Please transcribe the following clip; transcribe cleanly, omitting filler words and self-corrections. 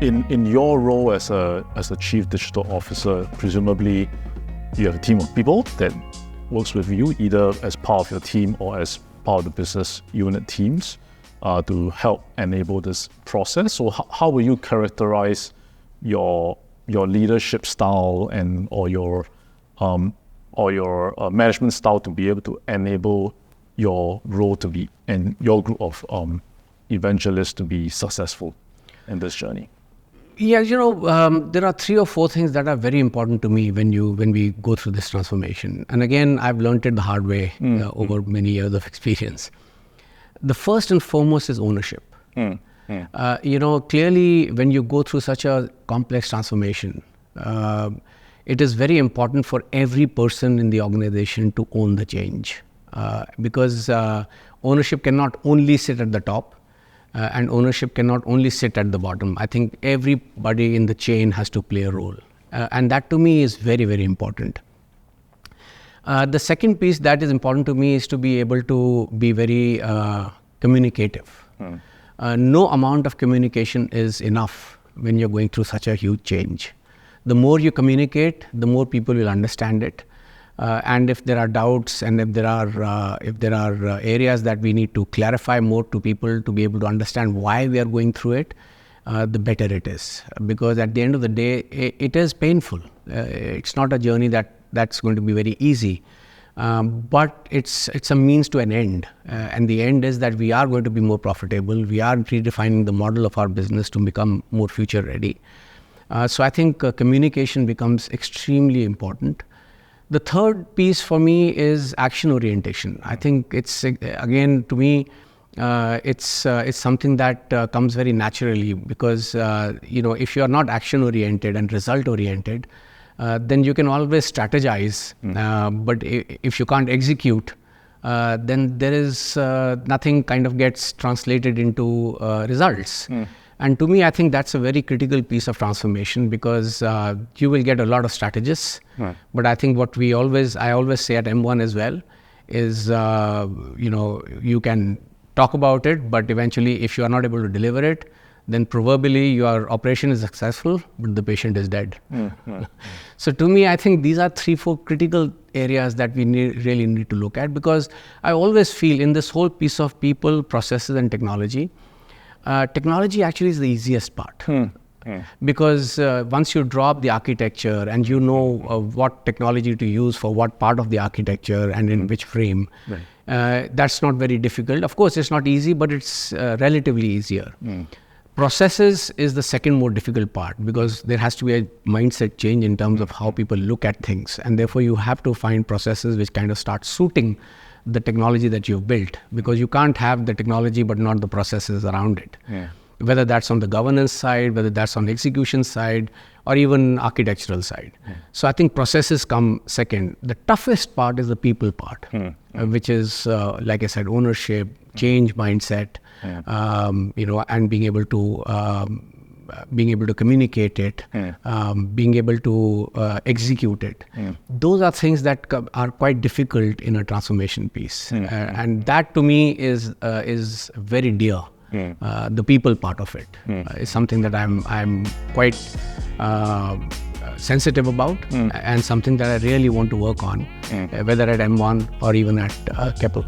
in your role as a chief digital officer, presumably you have a team of people that works with you, either as part of your team or as part of the business unit teams, to help enable this process. So how will you characterize your leadership style or your management style to be able to enable your role to be and your group of evangelists to be successful in this journey? Yeah, there are 3 or 4 things that are very important to me when we go through this transformation. And again, I've learned it the hard way over many years of experience. The first and foremost is ownership. Clearly, when you go through such a complex transformation, it is very important for every person in the organization to own the change, because ownership cannot only sit at the top. And ownership cannot only sit at the bottom. I think everybody in the chain has to play a role. And that to me is very, very important. The second piece that is important to me is to be able to be very communicative. No amount of communication is enough when you're going through such a huge change. The more you communicate, the more people will understand it. And if there are doubts and if there are areas that we need to clarify more to people to be able to understand why we are going through it, the better it is. Because at the end of the day, it is painful. It's not a journey that's going to be very easy, but it's a means to an end. And the end is that we are going to be more profitable. We are redefining the model of our business to become more future ready. So I think communication becomes extremely important. The third piece for me is action orientation. I think it's, again, to me, it's something that comes very naturally, because if you are not action oriented and result oriented, then you can always strategize. But if you can't execute, then there is nothing kind of gets translated into results. And to me, I think that's a very critical piece of transformation, because you will get a lot of strategists. But I think what I always say at M1 as well is, you can talk about it, but eventually if you are not able to deliver it, then proverbially your operation is successful, but the patient is dead. So to me, I think these are 3-4 critical areas that we really need to look at, because I always feel in this whole piece of people, processes and technology, technology actually is the easiest part. Because once you drop the architecture and you know what technology to use for what part of the architecture and in which frame, that's not very difficult. Of course, it's not easy, but it's relatively easier. Processes is the second more difficult part, because there has to be a mindset change in terms of how people look at things. And therefore, you have to find processes which kind of start suiting the technology that you've built, because you can't have the technology but not the processes around it. Whether that's on the governance side, whether that's on the execution side, or even architectural side. So I think processes come second. The toughest part is the people part, which is, like I said, ownership, change mindset, and being able to communicate it, being able to execute it. Those are things that are quite difficult in a transformation piece, and that to me is very dear. The people part of it is something that I'm quite sensitive about, and something that I really want to work on, whether at M1 or even at Keppel.